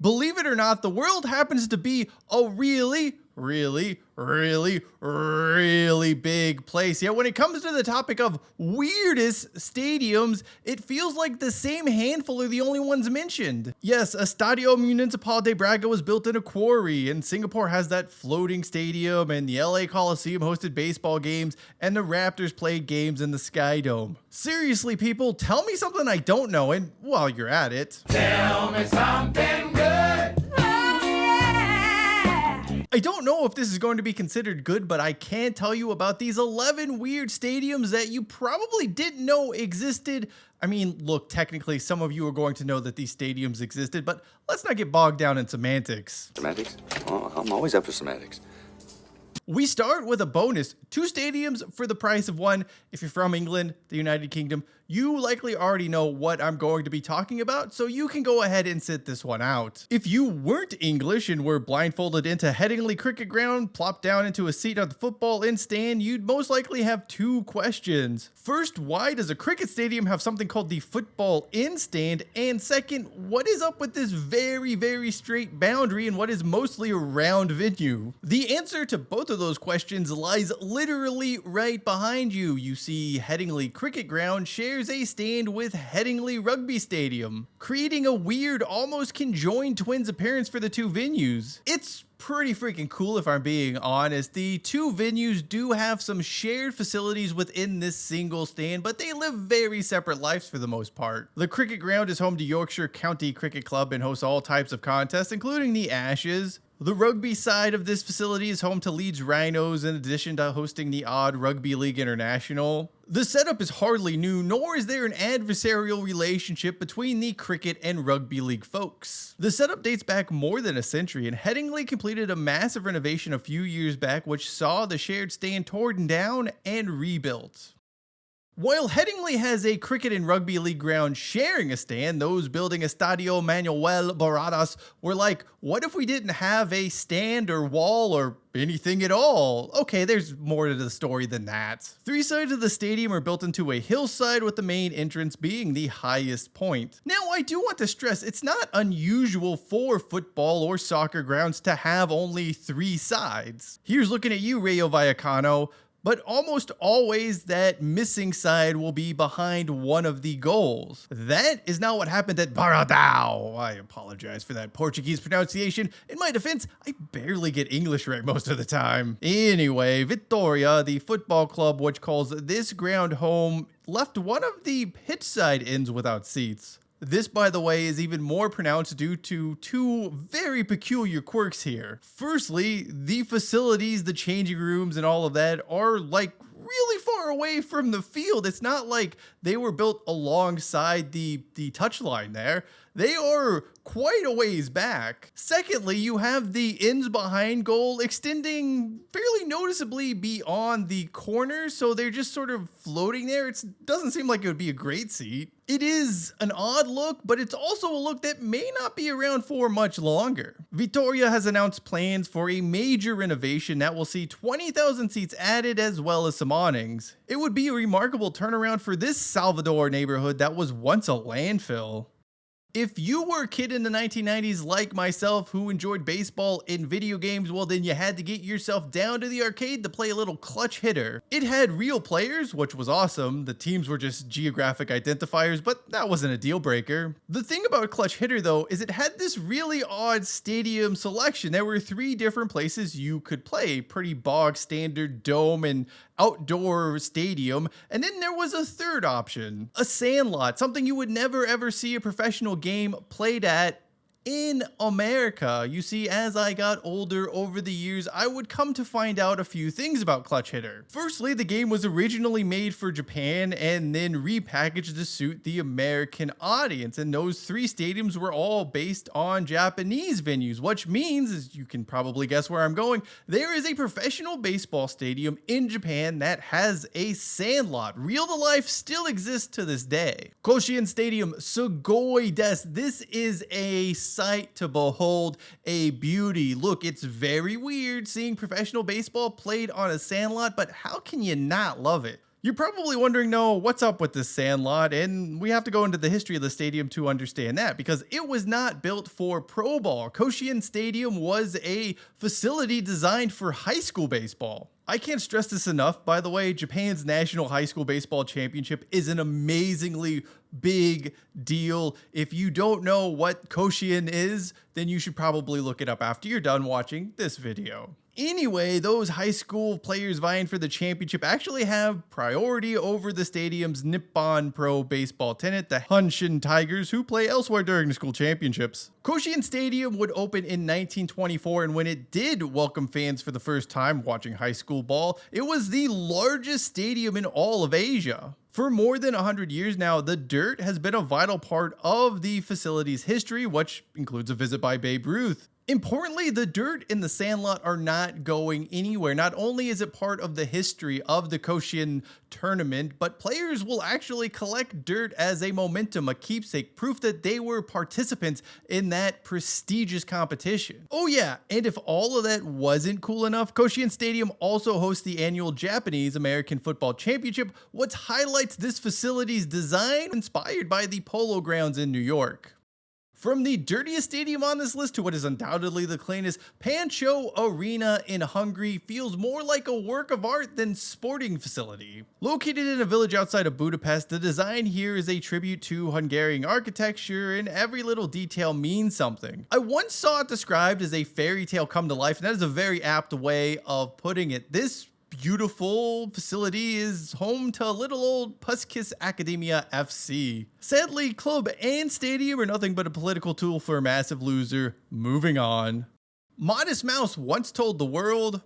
Believe it or not, the world happens to be a really big place. Yet when it comes to the topic of weirdest stadiums, it feels like the same handful are the only ones mentioned. Yes, Estádio Municipal de Braga was built in a quarry, and Singapore has that floating stadium, and the LA Coliseum hosted baseball games, and the Raptors played games in the Skydome. Seriously, people, tell me something I don't know, and while you're at it, tell me something good. I don't know if this is going to be considered good, but I can tell you about these 11 weird stadiums that you probably didn't know existed. I mean, look, technically, some of you are going to know that these stadiums existed, but let's not get bogged down in semantics. Semantics? Oh, I'm always up for semantics. We start with a bonus, 2 stadiums for the price of 1. If you're from England, the United Kingdom, you likely already know what I'm going to be talking about, so you can go ahead and sit this one out. If you weren't English and were blindfolded into Headingley Cricket Ground, plopped down into a seat at the football end stand, you'd most likely have 2 questions. First, why does a cricket stadium have something called the football end stand? And second, what is up with this very straight boundary and what is mostly a round venue? The answer to both of those questions lies literally right behind you. You see, Headingley Cricket Ground shares a stand with Headingley Rugby Stadium, creating a weird, almost conjoined twins appearance for the 2 venues. It's pretty freaking cool if I'm being honest. The 2 venues do have some shared facilities within this single stand, but they live very separate lives for the most part. The cricket ground is home to Yorkshire County Cricket Club and hosts all types of contests, including the Ashes. The rugby side of this facility is home to Leeds Rhinos in addition to hosting the odd Rugby League International. The setup is hardly new, nor is there an adversarial relationship between the cricket and rugby league folks. The setup dates back more than a century, and Headingley completed a massive renovation a few years back which saw the shared stand torn down and rebuilt. While Headingley has a cricket and rugby league ground sharing a stand, those building Estadio Manoel Barradas were like, what if we didn't have a stand or wall or anything at all? Okay, there's more to the story than that. 3 sides of the stadium are built into a hillside with the main entrance being the highest point. Now, I do want to stress it's not unusual for football or soccer grounds to have only 3 sides. Here's looking at you, Rayo Vallecano. But almost always that missing side will be behind one of the goals. That is not what happened at Barradas. I apologize for that Portuguese pronunciation. In my defense, I barely get English right most of the time. Anyway, Vitória, the football club which calls this ground home, left one of the pitch side ends without seats. This, by the way, is even more pronounced due to 2 very peculiar quirks here. Firstly, the facilities, the changing rooms and all of that are like really far away from the field. It's not like they were built alongside the touchline there. They are quite a ways back. Secondly, you have the ends behind goal extending fairly noticeably beyond the corners, so they're just sort of floating there. It doesn't seem like it would be a great seat. It is an odd look, but it's also a look that may not be around for much longer. Vitória has announced plans for a major renovation that will see 20,000 seats added as well as some awnings. It would be a remarkable turnaround for this Salvador neighborhood that was once a landfill. If you were a kid in the 1990s like myself who enjoyed baseball and video games, well then you had to get yourself down to the arcade to play a little clutch hitter. It had real players, which was awesome. The teams were just geographic identifiers, but that wasn't a deal breaker. The thing about clutch hitter though is it had this really odd stadium selection. There were 3 different places you could play, pretty bog standard dome and outdoor stadium, and then there was a third option, a sandlot, something you would never ever see a professional game played at in America. You see, as I got older over the years, I would come to find out a few things about clutch hitter. Firstly, the game was originally made for Japan and then repackaged to suit the American audience, and those 3 stadiums were all based on Japanese venues, which means, as you can probably guess where I'm going, there is a professional baseball stadium in Japan that has a sandlot. Real to life still exists to this day. Koshien Stadium, sugoi desu. This is a sight to behold, a beauty. Look, it's very weird seeing professional baseball played on a sandlot, but how can you not love it? You're probably wondering, no, what's up with this sandlot? And we have to go into the history of the stadium to understand that, because it was not built for pro ball. Koshien Stadium was a facility designed for high school baseball. I can't stress this enough, by the way. Japan's National High School Baseball Championship is an amazingly big deal. If you don't know what Koshien is, then you should probably look it up after you're done watching this video. Anyway, those high school players vying for the championship actually have priority over the stadium's Nippon Pro Baseball tenant, the Hanshin Tigers, who play elsewhere during the school championships. Koshien Stadium would open in 1924, and when it did welcome fans for the first time watching high school ball, it was the largest stadium in all of Asia. For more than 100 years now, the dirt has been a vital part of the facility's history, which includes a visit by Babe Ruth. Importantly, the dirt and the sandlot are not going anywhere. Not only is it part of the history of the Koshien tournament, but players will actually collect dirt as a momentum, a keepsake, proof that they were participants in that prestigious competition. Oh yeah, and if all of that wasn't cool enough, Koshien Stadium also hosts the annual Japanese American Football Championship, which highlights this facility's design inspired by the Polo Grounds in New York. From the dirtiest stadium on this list to what is undoubtedly the cleanest, Pancho Arena in Hungary feels more like a work of art than sporting facility. Located in a village outside of Budapest, the design here is a tribute to Hungarian architecture, and every little detail means something. I once saw it described as a fairy tale come to life, and that is a very apt way of putting it. This beautiful facility is home to little old Puskis Academia FC. Sadly, club and stadium are nothing but a political tool for a massive loser. Moving on. Modest Mouse once told the world,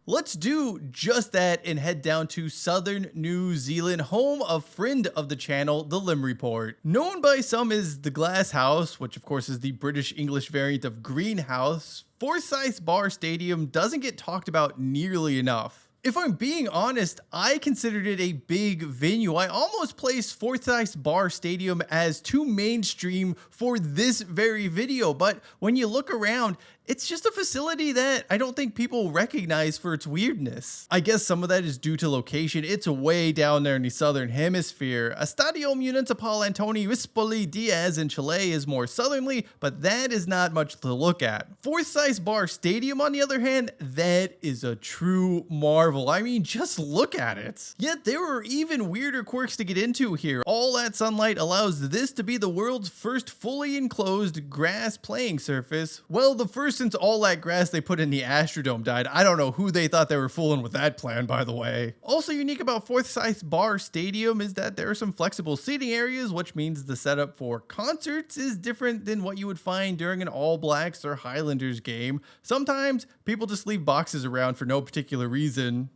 let's do just that and head down to southern New Zealand, home of friend of the channel, the Lim Report. Known by some as the Glass House, which of course is the British English variant of greenhouse, Forsyth Barr Stadium doesn't get talked about nearly enough. If I'm being honest, I considered it a big venue. I almost placed Forsyth Barr Stadium as too mainstream for this very video, but when you look around, it's just a facility that I don't think people recognize for its weirdness. I guess some of that is due to location. It's way down there in the southern hemisphere. Estadio Municipal Antoni Rispoli Diaz in Chile is more southerly, but that is not much to look at. Forsyth Barr Stadium, on the other hand, that is a true marvel. I mean, just look at it. Yet there are even weirder quirks to get into here. All that sunlight allows this to be the world's first fully enclosed grass playing surface. Well, the first since all that grass they put in the Astrodome died. I don't know who they thought they were fooling with that plan, by the way. Also unique about Forsyth Barr Stadium is that there are some flexible seating areas, which means the setup for concerts is different than what you would find during an All Blacks or Highlanders game. Sometimes people just leave boxes around for no particular reason.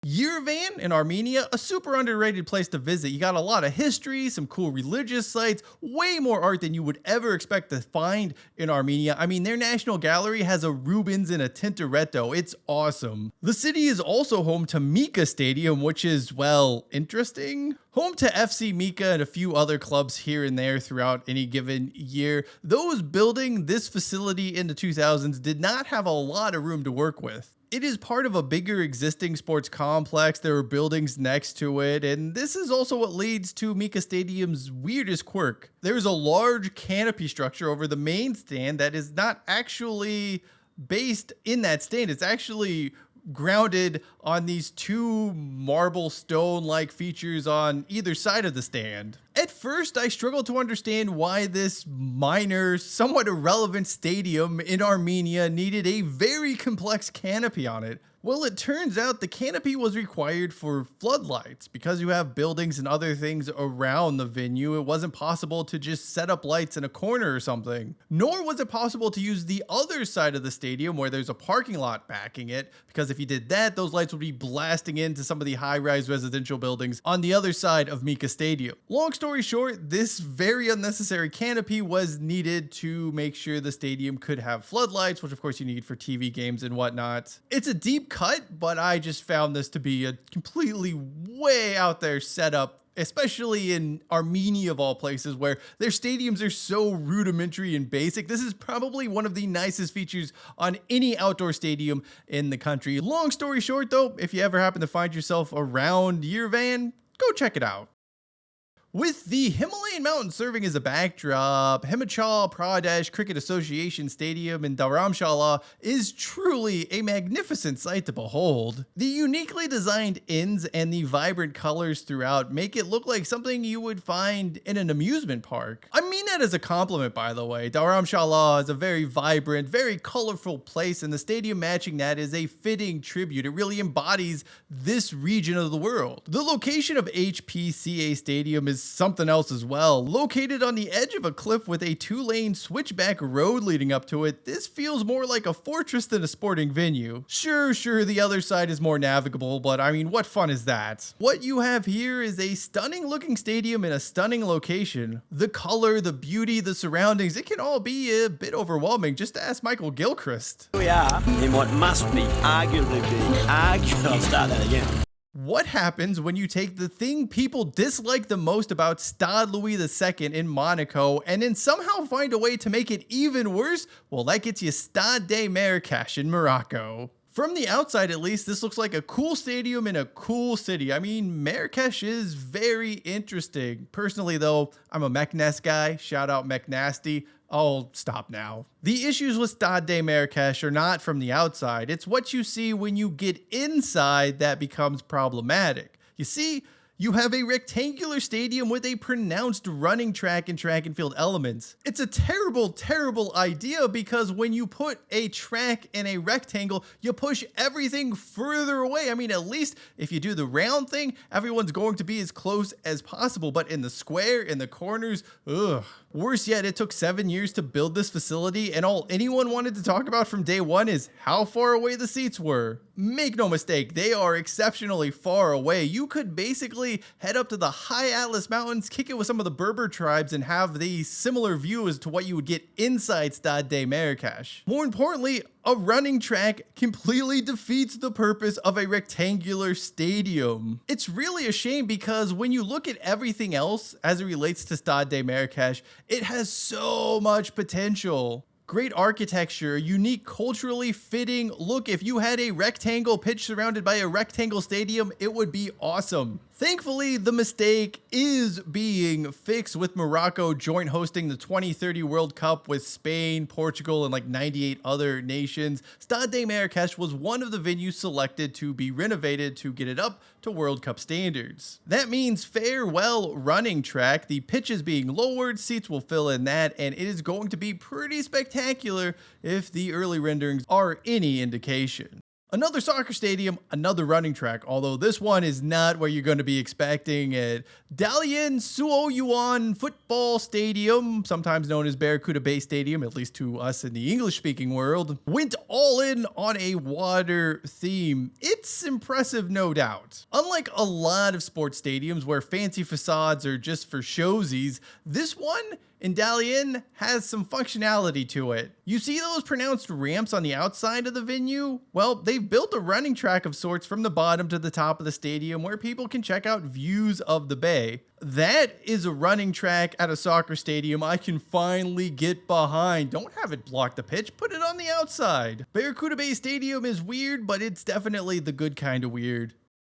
Yerevan in Armenia, a super underrated place to visit. You got a lot of history, some cool religious sites, way more art than you would ever expect to find in Armenia. I mean, their national gallery has a Rubens and a Tintoretto. It's awesome. The city is also home to Mika Stadium, which is, well, interesting. Home to FC Mika and a few other clubs here and there throughout any given year. Those building this facility in the 2000s did not have a lot of room to work with. It is part of a bigger existing sports complex. There are buildings next to it, and this is also what leads to Mika Stadium's weirdest quirk. There is a large canopy structure over the main stand that is not actually based in that stand. It's actually grounded on these two marble stone-like features on either side of the stand. At first, I struggled to understand why this minor, somewhat irrelevant stadium in Armenia needed a very complex canopy on it. Well, it turns out the canopy was required for floodlights. Because you have buildings and other things around the venue, it wasn't possible to just set up lights in a corner or something. Nor was it possible to use the other side of the stadium where there's a parking lot backing it, because if you did that, those lights would be blasting into some of the high-rise residential buildings on the other side of Mika Stadium. Long story short, this very unnecessary canopy was needed to make sure the stadium could have floodlights, which of course you need for TV games and whatnot. It's a deep cut, but I just found this to be a completely way out there setup especially in Armenia of all places, where their stadiums are so rudimentary and basic. This is probably one of the nicest features on any outdoor stadium in the country. Long story short though, if you ever happen to find yourself around Yerevan, go check it out. With the Himalayan mountains serving as a backdrop, Himachal Pradesh Cricket Association Stadium in Dharamshala is truly a magnificent sight to behold. The uniquely designed ends and the vibrant colors throughout make it look like something you would find in an amusement park. I mean that as a compliment, by the way. Dharamshala is a very vibrant, very colorful place, and the stadium matching that is a fitting tribute. It really embodies this region of the world. The location of HPCA Stadium is something else as well. Located on the edge of a cliff with a 2-lane switchback road leading up to it, this feels more like a fortress than a sporting venue. Sure, the other side is more navigable, but I mean, what fun is that? What you have here is a stunning looking stadium in a stunning location. The color, the beauty, the surroundings, it can all be a bit overwhelming. Just ask Michael Gilchrist. We are in what must be, arguably I'll start that again. What happens when you take the thing people dislike the most about Stade Louis II in Monaco and then somehow find a way to make it even worse? Well, that gets you Stade de Marrakech in Morocco. From the outside, at least, this looks like a cool stadium in a cool city. I mean, Marrakech is very interesting. Personally, though, I'm a Meknes guy. Shout out Meknasty. Oh, stop now. The issues with Stade de Marrakech are not from the outside. It's what you see when you get inside that becomes problematic. You see, you have a rectangular stadium with a pronounced running track and track and field elements. It's a terrible idea because when you put a track in a rectangle, you push everything further away. I mean, at least if you do the round thing, everyone's going to be as close as possible. But in the square, in the corners, ugh. Worse yet, it took 7 years to build this facility, and all anyone wanted to talk about from day one is how far away the seats were. Make no mistake, they are exceptionally far away. You could basically head up to the high Atlas Mountains, kick it with some of the Berber tribes, and have the similar view as to what you would get inside Stade de Marrakech. More importantly, a running track completely defeats the purpose of a rectangular stadium. It's really a shame because when you look at everything else as it relates to Stade de Marrakech, it has so much potential. Great architecture, unique culturally fitting look. If you had a rectangle pitch surrounded by a rectangle stadium, it would be awesome. Thankfully, the mistake is being fixed with Morocco joint hosting the 2030 World Cup with Spain, Portugal, and like 98 other nations. Stade de Marrakech was one of the venues selected to be renovated to get it up to World Cup standards. That means farewell running track, the pitches being lowered, seats will fill in that, and it is going to be pretty spectacular if the early renderings are any indication. Another soccer stadium, another running track, although this one is not where you're going to be expecting it. Dalian Suoyuan Football Stadium, sometimes known as Barracuda Bay Stadium, at least to us in the English-speaking world, went all in on a water theme. It's impressive, no doubt. Unlike a lot of sports stadiums where fancy facades are just for showsies, this one in Dalian has some functionality to it. You see those pronounced ramps on the outside of the venue? Well, they've built a running track of sorts from the bottom to the top of the stadium where people can check out views of the bay. That is a running track at a soccer stadium I can finally get behind. Don't have it block the pitch, put it on the outside. Barracuda Bay Stadium is weird, but it's definitely the good kind of weird.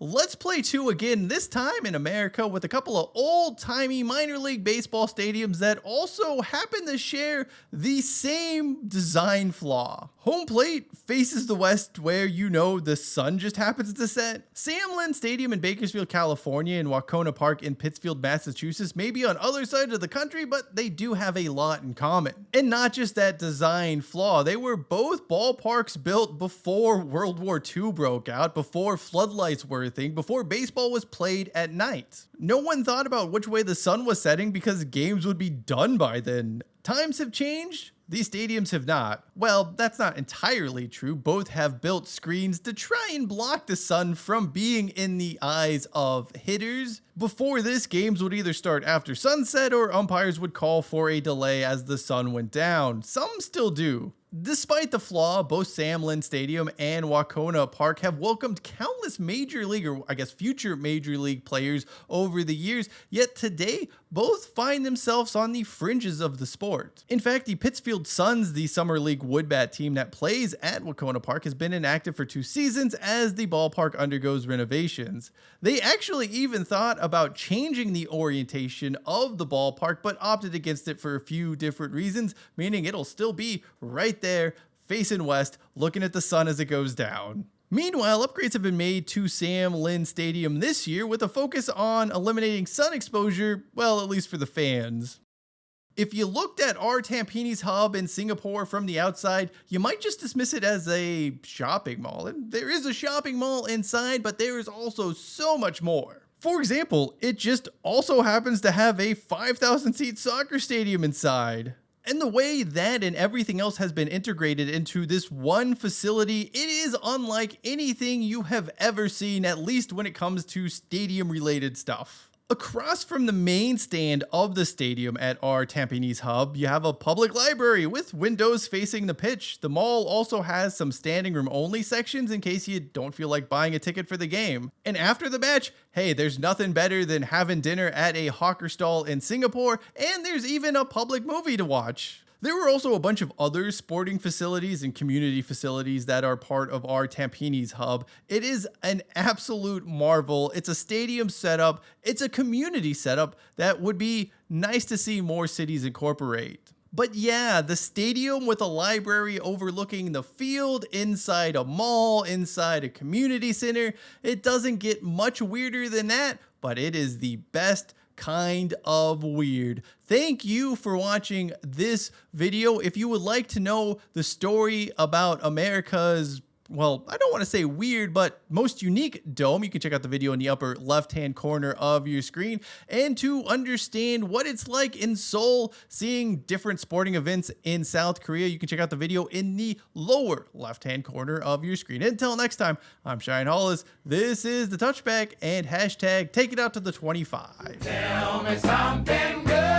Let's play 2 again, this time in America with a couple of old-timey minor league baseball stadiums that also happen to share the same design flaw. Home plate faces the west where the sun just happens to set. Sam Lynn Stadium in Bakersfield, California and Wacona Park in Pittsfield, Massachusetts may be on other sides of the country, but they do have a lot in common. And not just that design flaw, they were both ballparks built before World War II broke out, before floodlights were a thing, before baseball was played at night. No one thought about which way the sun was setting because games would be done by then. Times have changed. These stadiums have not. Well, that's not entirely true. Both have built screens to try and block the sun from being in the eyes of hitters. Before this, games would either start after sunset or umpires would call for a delay as the sun went down. Some still do. Despite the flaw, both Sam Lynn Stadium and Wacona Park have welcomed countless major league, or I guess future major league players over the years, yet today both find themselves on the fringes of the sport. In fact, the Pittsfield Suns, the summer league woodbat team that plays at Wacona Park, has been inactive for 2 seasons as the ballpark undergoes renovations. They actually even thought about changing the orientation of the ballpark, but opted against it for a few different reasons, meaning it'll still be right there, facing west, looking at the sun as it goes down. Meanwhile, upgrades have been made to Sam Lynn Stadium this year with a focus on eliminating sun exposure, well, at least for the fans. If you looked at our Tampines Hub in Singapore from the outside, you might just dismiss it as a shopping mall. And there is a shopping mall inside, but there is also so much more. For example, it just also happens to have a 5,000 seat soccer stadium inside. And the way that and everything else has been integrated into this one facility, it is unlike anything you have ever seen, at least when it comes to stadium related stuff. Across from the main stand of the stadium at our Tampines Hub, you have a public library with windows facing the pitch. The mall also has some standing room only sections in case you don't feel like buying a ticket for the game. And after the match, hey, there's nothing better than having dinner at a hawker stall in Singapore, and there's even a public movie to watch. There were also a bunch of other sporting facilities and community facilities that are part of our Tampines Hub. It is an absolute marvel. It's a stadium setup. It's a community setup that would be nice to see more cities incorporate. But yeah, the stadium with a library overlooking the field, inside a mall, inside a community center, it doesn't get much weirder than that, but it is the best kind of weird. Thank you for watching this video. If you would like to know the story about America's, well, I don't want to say weird, but most unique dome, you can check out the video in the upper left-hand corner of your screen. And to understand what it's like in Seoul, seeing different sporting events in South Korea, you can check out the video in the lower left-hand corner of your screen. Until next time, I'm Cheyenne Hollis. This is The Touchback, and hashtag take it out to the 25. Tell me something good.